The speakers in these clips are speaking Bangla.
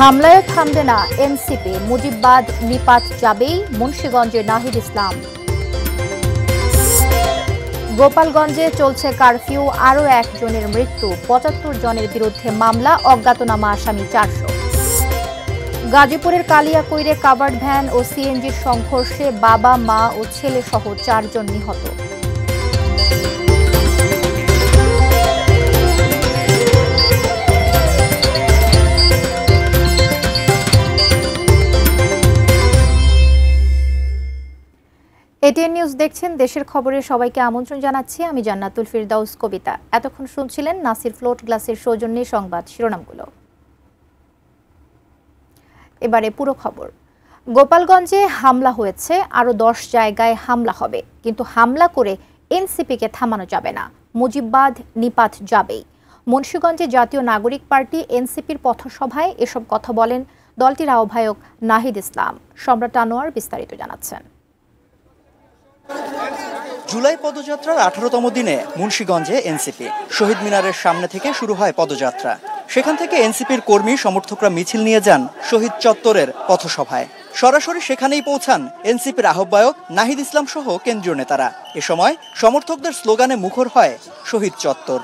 হামলায় থামবে না এনসিপি, মুজিববাদ নিপাত যাবেই, মুন্সিগঞ্জে নাহিদ ইসলাম। গোপালগঞ্জে চলছে কারফিউ, আরও একজনের মৃত্যু, ৭৫ জনের বিরুদ্ধে মামলা, অজ্ঞাতনামা আসামি ৪০০। গাজীপুরের কালিয়াকৈরে কাভার্ড ভ্যান ও সিএনজির সংঘর্ষে বাবা, মা ও ছেলে সহ ৪ জন নিহত। এটিএন নিউজ দেখছেন। দেশের খবরে সবাইকে আমন্ত্রণ জানাচ্ছি। আমি জান্নাতুল ফিরদাউস কবিতা। এতক্ষণ শুনছিলেন নাসির ফ্লোট গ্লাসের সৌজন্যে সংবাদ শিরোনামগুলো। এবারে পুরো খবর। গোপালগঞ্জে হামলা হয়েছে, আরও ১০ জায়গায় হামলা হবে, কিন্তু হামলা করে এনসিপিকে থামানো যাবে না, মুজিববাদ নিপাত যাবেই। মুন্সিগঞ্জে জাতীয় নাগরিক পার্টি এনসিপির পথসভায় এসব কথা বলেন দলটির আহ্বায়ক নাহিদ ইসলাম। সম্রাট আনোয়ার বিস্তারিত জানাচ্ছেন। জুলাই পদযাত্রার ১৮তম দিনে মুন্সিগঞ্জে এনসিপি শহীদ মিনারের সামনে থেকে শুরু হয় পদযাত্রা। সেখান থেকে এনসিপির কর্মী সমর্থকরা মিছিল নিয়ে যান শহীদ চত্বরের পথসভায়। সরাসরি সেখানেই পৌঁছান এনসিপির আহ্বায়ক নাহিদ ইসলাম সহ কেন্দ্রীয় নেতারা। এ সময় সমর্থকদের স্লোগানে মুখর হয় শহীদ চত্বর।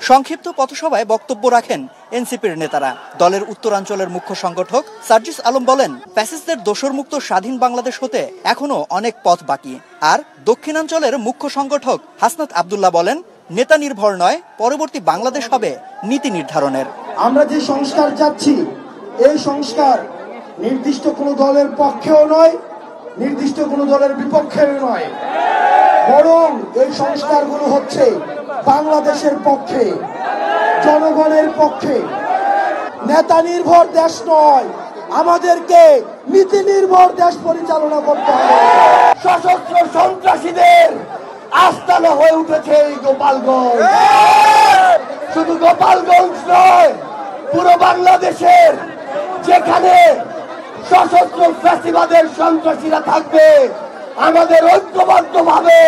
সংক্ষিপ্ত পথসভায় বক্তব্য রাখেন এনসিপির নেতারা। দলের উত্তরাঞ্চলের মুখ্য সংগঠক সার্জিস আলম বলেন, ফ্যাসিস্টদের দোসরমুক্ত স্বাধীন বাংলাদেশ হতে এখনো অনেক পথ বাকি। আর দক্ষিণাঞ্চলের মুখ্য সংগঠক হাসনাত আব্দুল্লাহ বলেন, নেতা নির্ভর নয়, পরবর্তী বাংলাদেশ হবে নীতি নির্ধারণের। আমরা যে সংস্কার চাচ্ছি, এই সংস্কার নির্দিষ্ট কোনো দলের পক্ষেও নয়, নির্দিষ্ট কোনো দলের বিপক্ষেও নয়, বরং এই সংস্কারগুলো হচ্ছে বাংলাদেশের পক্ষে, জনগণের পক্ষে। নেতা নির্ভর দেশ নয়, আমাদেরকে নীতি নির্ভর দেশ পরিচালনা করতে হবে। সশস্ত্র সন্ত্রাসীদের আস্তানা হয়ে উঠেছে এই গোপালগঞ্জ। শুধু গোপালগঞ্জ নয়, পুরো বাংলাদেশের যেখানে সশস্ত্র ফ্যাসিবাদের সন্ত্রাসীরা থাকবে, আমাদের ঐক্যবদ্ধভাবে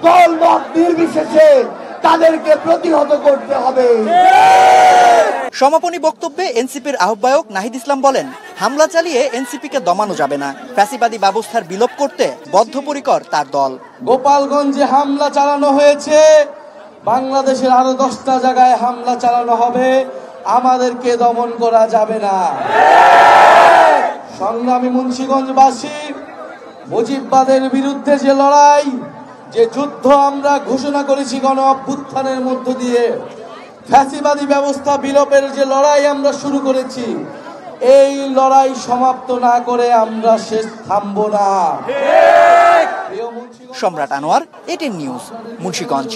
দল মত নির্বিশেষে তাদেরকে প্রতিহত করতে হবে। সমাপনী বক্তব্যে এনসিপির আহ্বায়ক নাহিদ ইসলাম বলেন, হামলা চালিয়ে এনসিপিকে দমানো যাবে না, ফ্যাসিবাদী ব্যবস্থার বিলোপ করতে বদ্ধপরিকর তার দল। গোপালগঞ্জে হামলা চালানো হয়েছে, বাংলাদেশের আরো 10টা জায়গায় হামলা চালানো হবে, আমাদেরকে দমন করা যাবে না। সংগ্রামী মুন্সিগঞ্জবাসী, মুজিববাদের বিরুদ্ধে যে লড়াই, যে যুদ্ধ আমরা ঘোষণা করেছি গণ অভ্যুত্থানের মধ্য দিয়ে, ফ্যাসিবাদী ব্যবস্থা বিলোপের যে লড়াই আমরা শুরু করেছি, এই লড়াই সমাপ্ত না করে আমরা শেষ থামব না। সম্রাট আনোয়ার, এটিএন নিউজ, মুন্সিগঞ্জ।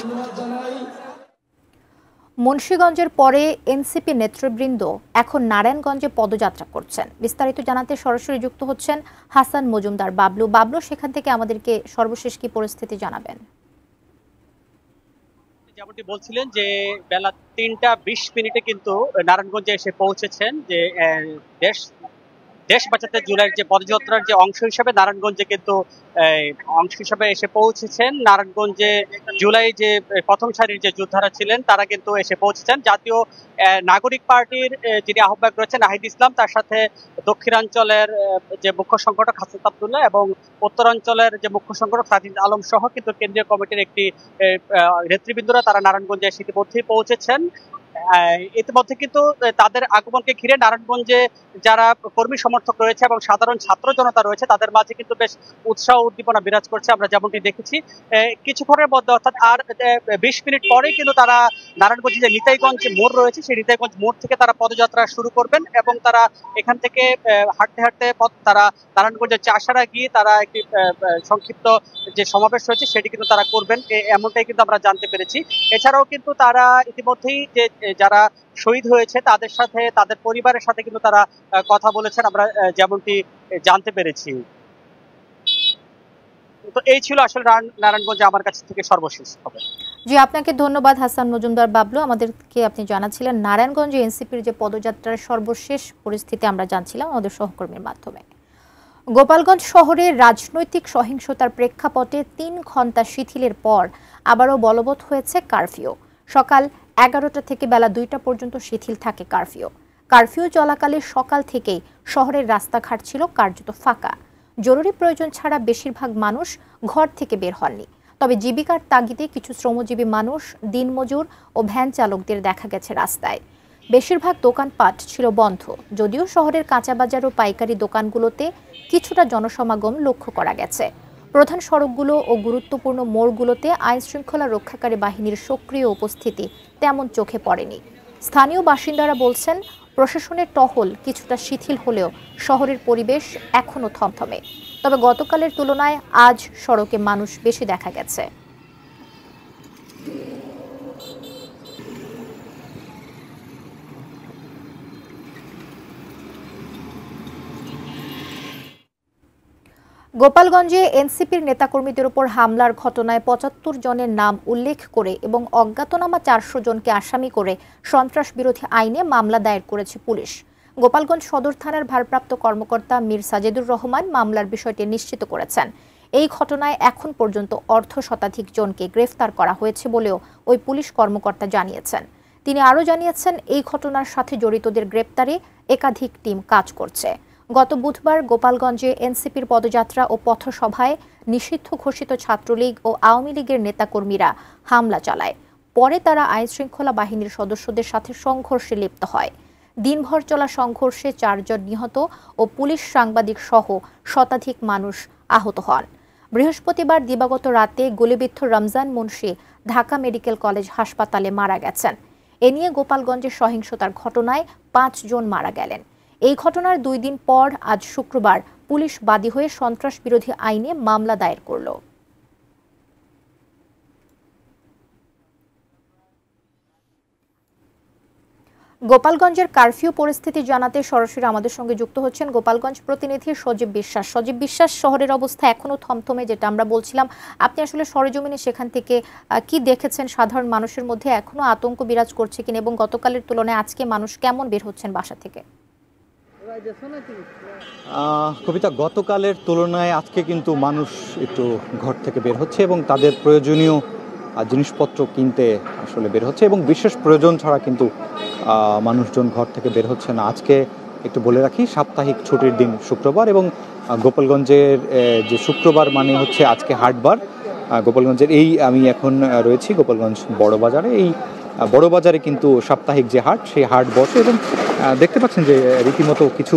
মুন্সিগঞ্জের পরে এনসিপি নেতৃবৃন্দ এখন নারায়ণগঞ্জে পদযাত্রা করছেন। বিস্তারিত জানাতে সরাসরি যুক্ত হচ্ছেন হাসান মজুমদার বাবলু। বাবলু, সেখান থেকে আমাদেরকে সর্বশেষ কি পরিস্থিতি জানাবেন? যেমনটি বলছিলেন যে বেলা ৩টা ২০ কিন্তু নারায়ণগঞ্জে এসে পৌঁছেছেন, যে দেশ বাঁচাতে জুলাইয়ের যে পদযাত্রার যে অংশ হিসাবে নারায়ণগঞ্জে কিন্তু অংশ হিসাবে এসে পৌঁছেছেন। নারায়ণগঞ্জে জুলাই যে প্রথম সারির যে যোদ্ধারা ছিলেন তারা কিন্তু এসে পৌঁছেছেন। জাতীয় নাগরিক পার্টির যিনি আহ্বায়ক রয়েছেন নাহিদ ইসলাম, তার সাথে দক্ষিণাঞ্চলের যে মুখ্য সংগঠক হাসনাত আব্দুল্লাহ এবং উত্তরাঞ্চলের যে মুখ্য সংগঠক সার্জিস আলম সহ কিন্তু কেন্দ্রীয় কমিটির একটি নেতৃবৃন্দরা তারা নারায়ণগঞ্জে ইতিমধ্যেই পৌঁছেছেন। ইতিমধ্যে কিন্তু তাদের আগমনকে ঘিরে নারায়ণগঞ্জে যারা কর্মী সমর্থক রয়েছে এবং সাধারণ ছাত্র জনতা রয়েছে তাদের মাঝে কিন্তু বেশ উৎসাহ উদ্দীপনা বিরাজ করছে, আমরা যেমনটি দেখেছি। কিছুক্ষণের মধ্যে অর্থাৎ আর ২০ মিনিট পরেই কিন্তু তারা নারায়ণগঞ্জে যে নিতাইগঞ্জ মোড় রয়েছে সেই নিতাইগঞ্জ মোড় থেকে তারা পদযাত্রা শুরু করবেন এবং তারা এখান থেকে হাঁটতে হাঁটতে তারা নারায়ণগঞ্জের চাষারা গিয়ে তারা একটি সংক্ষিপ্ত যে সমাবেশ রয়েছে সেটি কিন্তু তারা করবেন, এমনটাই কিন্তু আমরা জানতে পেরেছি। এছাড়াও কিন্তু তারা ইতিমধ্যেই যে যারা শহীদ হয়েছে তাদের সাথে, তাদের পরিবারের সাথে কিন্তু তারা কথা বলেছেন, আমরা যেমনটি জানতে পেরেছি। তো এই ছিল আসলে নারায়ণগঞ্জে আমার কাছ থেকে সর্বশেষ খবর। জি, আপনাকে ধন্যবাদ হাসান মজুমদার বাবলু। আমাদেরকে আপনি জানাচ্ছিলেন নারায়ণগঞ্জে এনসিপির যে পদযাত্রার সর্বশেষ পরিস্থিতি আমরা জানছিলাম আমাদের সহকর্মীর মাধ্যমে। গোপালগঞ্জ শহরে রাজনৈতিক সহিংসতার প্রেক্ষাপটে ৩ ঘণ্টা শিথিলের পর আবারও বলবৎ হয়েছে কারফিউ। সকাল ১১টা থেকে বেলা ২টা পর্যন্ত শিথিল থাকে কারফিউ। কারফিউ চলাকালে সকাল থেকেই শহরের রাস্তাঘাট ছিল কার্যত ফাঁকা। জরুরি প্রয়োজন ছাড়া বেশিরভাগ মানুষ ঘর থেকে বের হননি। তবে জীবিকার তাগিদে কিছু শ্রমজীবী মানুষ, দিনমজুর ও ভ্যান চালকদের দেখা গেছে রাস্তায়। বেশিরভাগ দোকানপাট ছিল বন্ধ, যদিও শহরের কাঁচাবাজার ও পাইকারি দোকানগুলোতে কিছুটা জনসমাগম লক্ষ্য করা গেছে। প্রধান সড়কগুলো ও গুরুত্বপূর্ণ মোড়গুলোতে আইন শৃঙ্খলা রক্ষাকারী বাহিনীর সক্রিয় উপস্থিতি তেমন চোখে পড়েনি। স্থানীয় বাসিন্দারা বলছেন, প্রশাসনের টহল কিছুটা শিথিল হলেও শহরের পরিবেশ এখনও থমথমে। তবে গতকালের তুলনায় আজ সড়কে মানুষ বেশি দেখা গেছে। গোপালগঞ্জে এনসিপির নেতাকর্মীদের উপর হামলার ঘটনায় ৭৫ জনের নাম উল্লেখ করে এবং অজ্ঞাতনামা ৪০০ জনকে আসামি করে সন্ত্রাস বিরোধী আইনে মামলা দায়ের করেছে পুলিশ। গোপালগঞ্জ সদর থানার ভারপ্রাপ্ত কর্মকর্তা মীর সাজেদুর রহমান মামলার বিষয়টি নিশ্চিত করেছেন। এই ঘটনায় এখন পর্যন্ত অর্ধশতাধিক জনকে গ্রেফতার করা হয়েছে বলেও ওই পুলিশ কর্মকর্তা জানিয়েছেন। তিনি আরও জানিয়েছেন, এই ঘটনার সাথে জড়িতদের গ্রেপ্তারে একাধিক টিম কাজ করছে। গত বুধবার গোপালগঞ্জে এনসিপির পদযাত্রা ও পথসভায় নিষিদ্ধ ঘোষিত ছাত্রলীগ ও আওয়ামী লীগের নেতাকর্মীরা হামলা চালায়। পরে তারা আইনশৃঙ্খলা বাহিনীর সদস্যদের সাথে সংঘর্ষে লিপ্ত হয়। দিনভর চলা সংঘর্ষে ৪ জন নিহত ও পুলিশ সাংবাদিক সহ শতাধিক মানুষ আহত হন। বৃহস্পতিবার দিবাগত রাতে গুলিবিদ্ধ রমজান মুন্সি ঢাকা মেডিকেল কলেজ হাসপাতালে মারা গেছেন। এ নিয়ে গোপালগঞ্জের সহিংসতার ঘটনায় ৫ জন মারা গেলেন। এই ঘটনার ২ দিন পর আজ শুক্রবার পুলিশ বাদী হয়ে সন্ত্রাস বিরোধী আইনে মামলা দায়ের করল। গোপালগঞ্জের কারফিউ পরিস্থিতি জানাতে সরাসরি আমাদের সঙ্গে যুক্ত হচ্ছেন গোপালগঞ্জ প্রতিনিধি সজীব বিশ্বাস। সজীব বিশ্বাস, শহরের অবস্থা এখনো থমথমে, যেটা আমরা বলছিলাম। আপনি আসলে সরেজমিনে সেখান থেকে কি দেখেছেন? সাধারণ মানুষের মধ্যে এখনো আতঙ্ক বিরাজ করছে কিনা এবং গতকালের তুলনায় আজকে মানুষ কেমন বের হচ্ছেন বাসা থেকে? কবিতা, গতকালের তুলনায় আজকে কিন্তু মানুষ একটু ঘর থেকে বের হচ্ছে এবং তাদের প্রয়োজনীয় জিনিসপত্র কিনতে আসলে বের হচ্ছে এবং বিশেষ প্রয়োজন ছাড়া কিন্তু মানুষজন ঘর থেকে বের হচ্ছে না। আজকে একটু বলে রাখি, সাপ্তাহিক ছুটির দিন শুক্রবার এবং গোপালগঞ্জের যে শুক্রবার মানে হচ্ছে আজকে হাটবার। গোপালগঞ্জের আমি এখন রয়েছি গোপালগঞ্জ বড় বাজারে। এই বড় বাজারে কিন্তু সাপ্তাহিক যে হাট, সেই হাট বসে এবং দেখতে পাচ্ছেন যে রীতিমতো কিছু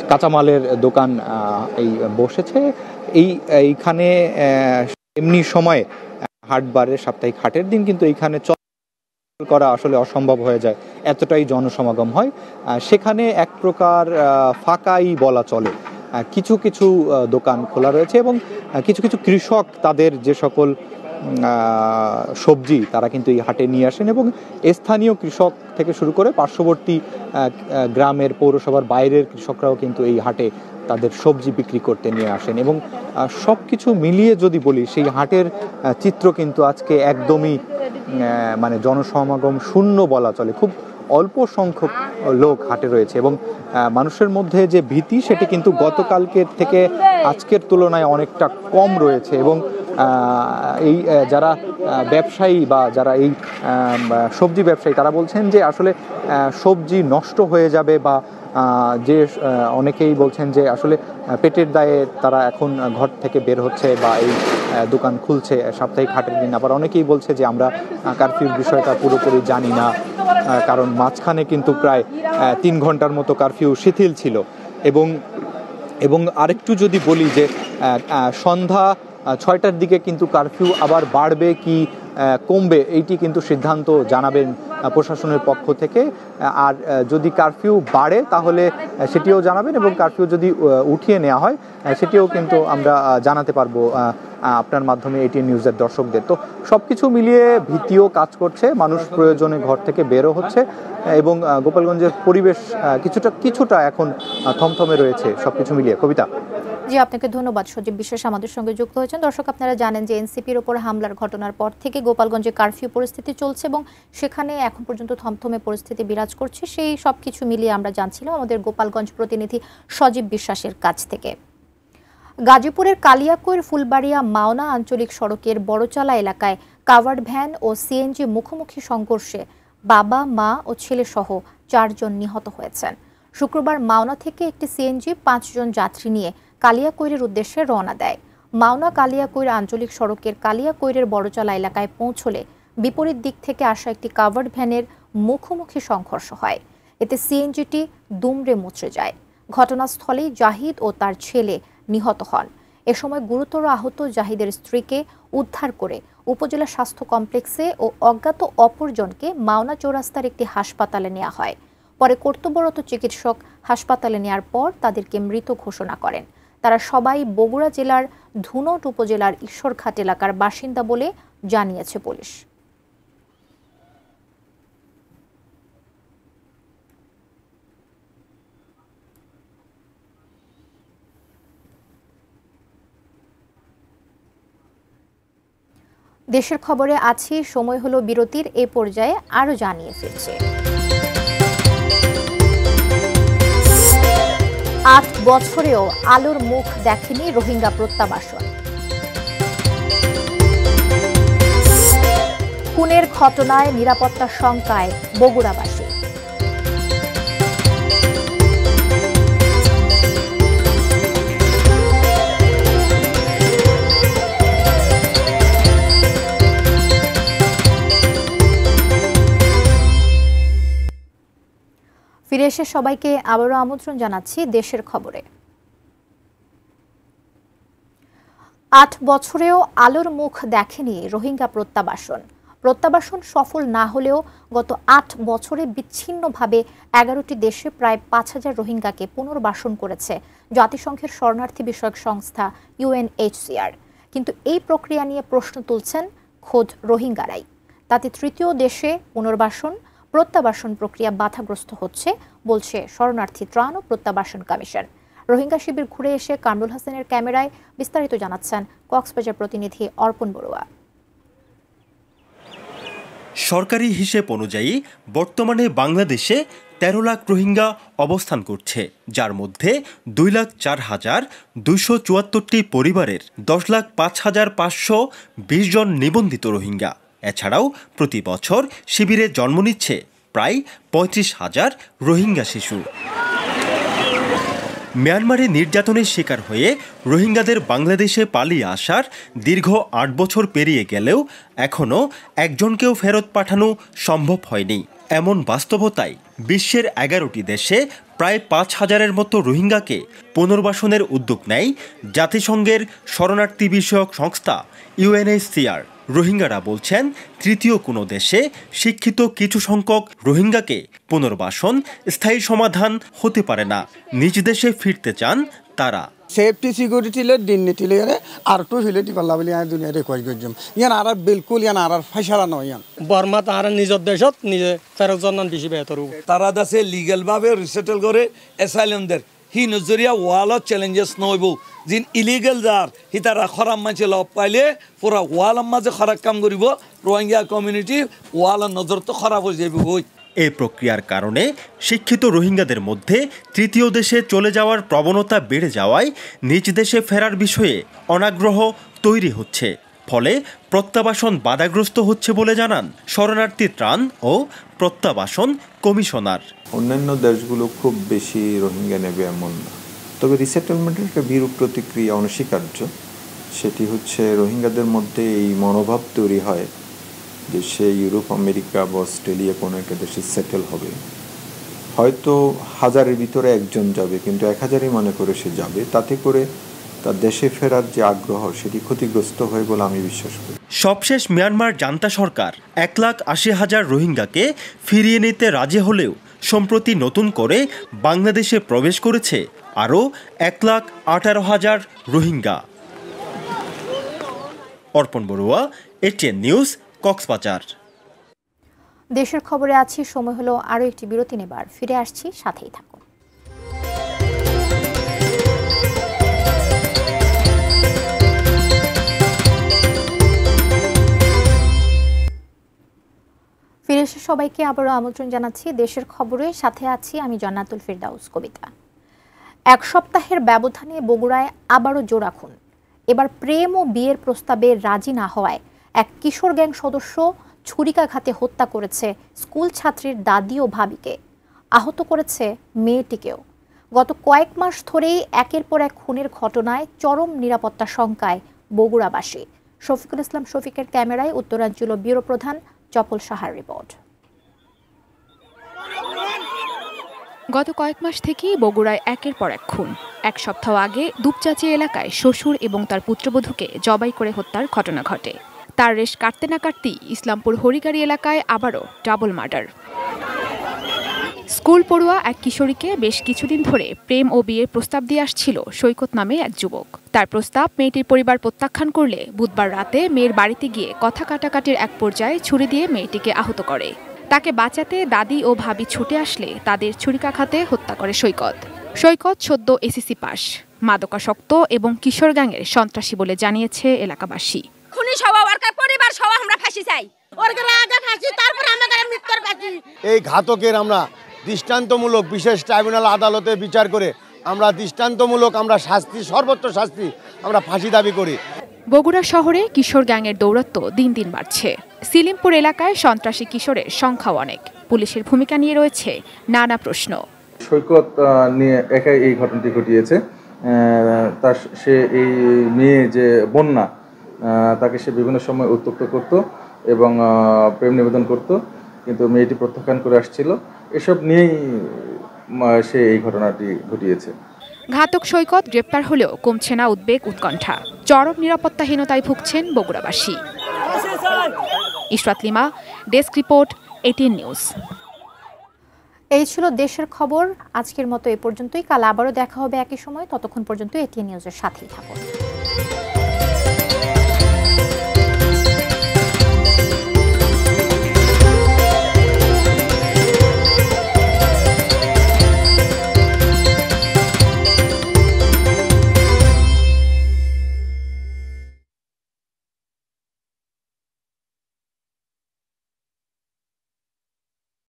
কাঁচামালের দোকান এই বসেছে। এইখানে এমনি সময়ে হাটবারের সাপ্তাহিক হাটের দিন কিন্তু এইখানে করা আসলে অসম্ভব হয়ে যায়, এতটাই জনসমাগম হয়। সেখানে এক প্রকার ফাঁকাই বলা চলে। কিছু কিছু দোকান খোলা রয়েছে এবং কিছু কিছু কৃষক তাদের যে সকল সবজি তারা কিন্তু এই হাটে নিয়ে আসেন এবং স্থানীয় কৃষক থেকে শুরু করে পার্শ্ববর্তী গ্রামের পৌরসভার বাইরের কৃষকরাও কিন্তু এই হাটে তাদের সবজি বিক্রি করতে নিয়ে আসেন এবং সব কিছু মিলিয়ে যদি বলি, সেই হাটের চিত্র কিন্তু আজকে একদমই মানে জনসমাগম শূন্য বলা চলে। খুব অল্প সংখ্যক লোক হাটে রয়েছে এবং মানুষের মধ্যে যে ভীতি, সেটি কিন্তু গতকালকের থেকে আজকের তুলনায় অনেকটা কম রয়েছে এবং এই যারা ব্যবসায়ী বা যারা এই সবজি ব্যবসায়ী, তারা বলছেন যে আসলে সবজি নষ্ট হয়ে যাবে বা যে অনেকেই বলছেন যে আসলে পেটের দায়ে তারা এখন ঘর থেকে বের হচ্ছে বা এই দোকান খুলছে সাপ্তাহিক হাটের দিন। আবার অনেকেই বলছে যে আমরা কারফিউর বিষয়টা পুরোপুরি জানি না, কারণ মাঝখানে কিন্তু প্রায় ৩ ঘন্টার মতো কারফিউ শিথিল ছিল এবং আরেকটু যদি বলি যে সন্ধ্যা ৬টার দিকে কিন্তু কারফিউ আবার বাড়বে কি কমবে, এইটি কিন্তু সিদ্ধান্ত জানাবেন প্রশাসনের পক্ষ থেকে। আর যদি কারফিউ বাড়ে তাহলে সেটিও জানাবেন এবং কারফিউ যদি উঠিয়ে নেওয়া হয় সেটিও কিন্তু আমরা জানাতে পারবো আপনার মাধ্যমে এটিএন নিউজের দর্শকদের। তো সবকিছু মিলিয়ে ভীতিও কাজ করছে, মানুষ প্রয়োজনে ঘর থেকে বেরো হচ্ছে এবং গোপালগঞ্জের পরিবেশ কিছুটা এখন থমথমে রয়েছে সবকিছু মিলিয়ে। কবিতা। জি, আপনাকে ধন্যবাদ সজীব বিশ্বাস আমাদের সঙ্গে যুক্ত হয়েছেন। দর্শক, আপনারা জানেন যে এনসিপির ওপর হামলার ঘটনার পর থেকে গোপালগঞ্জে কারফিউ পরিস্থিতি চলছে এবং সেখানে এখন পর্যন্ত থমথমে পরিস্থিতি বিরাজ করছে। সেই সব কিছু মিলিয়ে আমরা জানছিলাম আমাদের গোপালগঞ্জ প্রতিনিধি সজীব বিশ্বাসের কাছ থেকে। গাজীপুরের কালিয়াকৈর ফুলবাড়িয়া মাওনা আঞ্চলিক সড়কের বড়চালা এলাকায় কাভার্ড ভ্যান ও সিএনজি মুখোমুখি সংঘর্ষে বাবা, মা ও ছেলে সহ 4 জন নিহত হয়েছেন। শুক্রবার মাওনা থেকে একটি সিএনজি 5 জন যাত্রী নিয়ে কালিয়াকৈরের উদ্দেশ্যে রওনা দেয়। মাওনা কালিয়াকৈর আঞ্চলিক সড়কের কালিয়াকৈরের বড়চালা এলাকায় পৌঁছলে বিপরীত দিক থেকে আসা একটি কাভার্ড ভ্যানের মুখোমুখি সংঘর্ষ হয়। এতে সিএনজিটি দুমড়ে মুচড়ে যায়। ঘটনাস্থলেই জাহিদ ও তার ছেলে নিহত হন। এ সময় গুরুতর আহত জাহিদের স্ত্রীকে উদ্ধার করে উপজেলা স্বাস্থ্য কমপ্লেক্সে ও অজ্ঞাত অপরজনকে মাওনা চৌরাস্তার একটি হাসপাতালে নেওয়া হয়। পরে কর্তব্যরত চিকিৎসক হাসপাতালে নেওয়ার পর তাদেরকে মৃত ঘোষণা করেন। তারা সবাই বগুড়া জেলার ধুনট উপজেলার ঈশ্বরঘাট এলাকার বাসিন্দা বলে জানিয়েছে পুলিশ। দেশের খবরে আছি, সময় হলো বিরতির। এ পর্যায়ে আরো জানিয়ে ফিরছে। 8 বছরেও আলোর মুখ দেখেনি রোহিঙ্গা প্রত্যাবাসন। খুনের ঘটনায় নিরাপত্তার শঙ্কায় বগুড়াবাসী। ফিরে এসে সবাইকে আবারও আমন্ত্রণ জানাচ্ছি দেশের খবরে। 8 বছরেও আলোর মুখ দেখেনি রোহিঙ্গা প্রত্যাবাসন। প্রত্যাবাসন সফল না হলেও গত 8 বছরে বিচ্ছিন্নভাবে 11টি দেশে প্রায় 5000 রোহিঙ্গাকে পুনর্বাসন করেছে জাতিসংঘের শরণার্থী বিষয়ক সংস্থা UNHCR। কিন্তু এই প্রক্রিয়া নিয়ে প্রশ্ন তুলছেন খোদ রোহিঙ্গারাই। তাতে তৃতীয় দেশে প্রত্যাবাসন প্রক্রিয়া বাধাগ্রস্ত হচ্ছে বলছে শরণার্থী ত্রাণ ও প্রত্যাবাসন কমিশন। রোহিঙ্গা শিবির ঘুরে এসে কামরুল হাসানের ক্যামেরায় বিস্তারিত জানাচ্ছেন কক্সবাজার প্রতিনিধি অর্পণ বড়ুয়া। সরকারি হিসেব অনুযায়ী বর্তমানে বাংলাদেশে 13 লাখ রোহিঙ্গা অবস্থান করছে, যার মধ্যে 2,04,274টি পরিবারের 10,05,520 জন নিবন্ধিত রোহিঙ্গা। এছাড়াও প্রতি বছর শিবিরে জন্ম নিচ্ছে প্রায় 35,000 রোহিঙ্গা শিশু। মিয়ানমারে নির্যাতনের শিকার হয়ে রোহিঙ্গাদের বাংলাদেশে পালিয়ে আসার দীর্ঘ 8 বছর পেরিয়ে গেলেও এখনও একজনকেও ফেরত পাঠানো সম্ভব হয়নি। এমন বাস্তবতায় বিশ্বের 11টি দেশে প্রায় 5,000-এর মতো রোহিঙ্গাকে পুনর্বাসনের উদ্যোগ নেয় জাতিসংঘের শরণার্থী বিষয়ক সংস্থা UNHCR। রোহিঙ্গারা বলছেন, তৃতীয় কোনো দেশে শিক্ষিত কিছু সংখ্যক রোহিঙ্গাকে পুনর্বাসন স্থায়ী সমাধান হতে পারে না। নিজ দেশে ফিরতে চান তারা। সেফটি সিকিউরিটি দিন নিটিলে আর টু হিলেটি পাল্লা বলে দুনিয়া রিকোয়েস্ট করছিলাম ইয়ান আর বিলকুল ইয়ান আর ফাইসালা নয় ইয়ান বর্মা তার নিজের দেশত নিজে ফেরত জন্ম বেশি বেহতর তারা দাসে লিগ্যাল ভাবে রিসেটেল করে অ্যাসাইলামদের হি নজরিয়া ওয়ালত চ্যালেঞ্জেস নইব যিন ইলিগেল যার হি তারা খরাম মাঝে লব পাইলে পুরা ওয়ালাম মাঝে খারাপ কাম করিব রোহিঙ্গা কমিউনিটি ওয়ালার নজর তো খারাপ হয়ে যাবে। এই প্রক্রিয়ার কারণে শিক্ষিত রোহিঙ্গাদের মধ্যে তৃতীয় দেশে চলে যাওয়ার প্রবণতা বেড়ে যাওয়ায় নিজ দেশে ফেরার বিষয়ে অনাগ্রহ তৈরি হচ্ছে। ফলে প্রত্যাবাসন বাধাগ্রস্ত হচ্ছে বলে জানান শরণার্থী ত্রাণ ও প্রত্যাবাসন কমিশনার। অন্যান্য দেশগুলো খুব বেশি রোহিঙ্গা নেবে এমন না, তবে রিসেটেলমেন্টের একটা বিরূপ প্রতিক্রিয়া অনস্বীকার্য। সেটি হচ্ছে রোহিঙ্গাদের মধ্যে এই মনোভাব তৈরি হয় যে সে ইউরোপ, আমেরিকা বা অস্ট্রেলিয়া কোনো একটা দেশে সেটেল হবে। হয়তো 1000-এর ভিতরে একজন যাবে, কিন্তু 1000-ই মনে করে সে যাবে। তাতে করে তার দেশে ফেরার যে আগ্রহ সেটি ক্ষতিগ্রস্ত হয় বলে আমি বিশ্বাস করি। সবশেষ মিয়ানমার জান্তা সরকার 1,80,000 রোহিঙ্গাকে ফিরিয়ে নিতে রাজি হলেও সম্প্রতি নতুন করে বাংলাদেশে প্রবেশ করেছে আরও 1,18,000 রোহিঙ্গা। অর্পণ বড়ুয়া, ATN নিউজ, কক্সবাজার। দেশের খবরে আছি, সময় হলো আরও একটি বিরতি নেবার। ফিরে আসছি, সাথেই থাকুন। ফিরে এসে সবাইকে আবারও আমন্ত্রণ জানাচ্ছি দেশের খবরে। সাথে আছি আমি জান্নাতুল ফেরদাউস কবিতা। 1 সপ্তাহের ব্যবধানে বগুড়ায় আবারও জোড়া খুন। এবার প্রেম ও বিয়ের প্রস্তাবে রাজি না হওয়ায় এক কিশোর গ্যাং সদস্য ছুরিকাঘাতে হত্যা করেছে স্কুল ছাত্রীর দাদি ও ভাবিকে। আহত করেছে মেয়েটিকেও। গত কয়েক মাস ধরেই একের পর এক খুনের ঘটনায় চরম নিরাপত্তা শঙ্কায় বগুড়াবাসী। শফিকুল ইসলাম শফিকের ক্যামেরায় উত্তরাঞ্চল ব্যুরো প্রধান চপল সাহার রিপোর্ট। গত কয়েক মাস থেকেই বগুড়ায় একের পর এক খুন। এক সপ্তাহ আগে দুপচাচি এলাকায় শ্বশুর এবং তার পুত্রবধূকে জবাই করে হত্যার ঘটনা ঘটে। তার রেশ কাটতে না কাটতেই ইসলামপুর হরিগাড়ি এলাকায় আবারও ডাবল মার্ডার। স্কুল পড়ুয়া এক কিশোরীকে বেশ কিছুদিন ধরে প্রেম ও বিয়ের প্রস্তাব দিয়ে আসছিল সৈকত নামে এক যুবক। তার প্রস্তাব মেয়েটির পরিবার প্রত্যাখ্যান করলে বুধবার রাতে মেয়ের বাড়িতে গিয়ে কথা কাটাকাটির এক পর্যায়ে ছুরি দিয়ে মেয়েটিকে আহত করে। তাকে বাঁচাতে দাদি ও ভাবি ছুটে আসলে তাদের ছুরিকাঘাতে হত্যা করে সৈকত। সৈকত সদ্য এসএসসি পাস, মাদকাসক্ত এবং কিশোর গ্যাংয়ের সন্ত্রাসী বলে জানিয়েছে এলাকাবাসী। খুনি সবাই ওর পরিবার সবাই আমরা ফাঁসি চাই, ওর আগে ফাঁসি, তারপর আমাদের মৃত্যুর ফাঁসি। এই ঘাতকের আমরা দৃষ্টান্তমূলক বিশেষ ট্রাইব্যুনাল আদালতে বিচার করে আমরা দৃষ্টান্তমূলক আমরা শাস্তি, সর্বোচ্চ শাস্তি আমরা ফাঁসি দাবি করি। বগুড়া শহরে কিশোর গ্যাংয়ের দৌরাত্ম্য দিন দিন বাড়ছে। সিলিমপুর এলাকায় সন্ত্রাসী কিশোরের সংখ্যাও অনেক। পুলিশের ভূমিকা নিয়ে রয়েছে নানা প্রশ্ন। সৈকত নিয়ে একাই এই ঘটনাটি ঘটিয়েছে। তার সে এই মেয়ে যে বন্যা, তাকে সে বিভিন্ন সময় উত্ত্যক্ত করত এবং প্রেম নিবেদন করত, কিন্তু মেয়েটি প্রত্যাখ্যান করে আসছিল। এসব নিয়েই সে এই ঘটনাটি ঘটিয়েছে। ঘাতক সৈকত গ্রেপ্তার হলেও কমছে না উদ্বেগ উৎকণ্ঠা। চরম নিরাপত্তাহীনতায় ভুগছেন বগুড়াবাসী। Israt Lima, desk report, ATN news. এই ছিল দেশের খবর আজকের মতো এ পর্যন্তই। কাল আবারও দেখা হবে একই সময়। ততক্ষণ পর্যন্ত এটিএন নিউজের সাথেই থাকুন।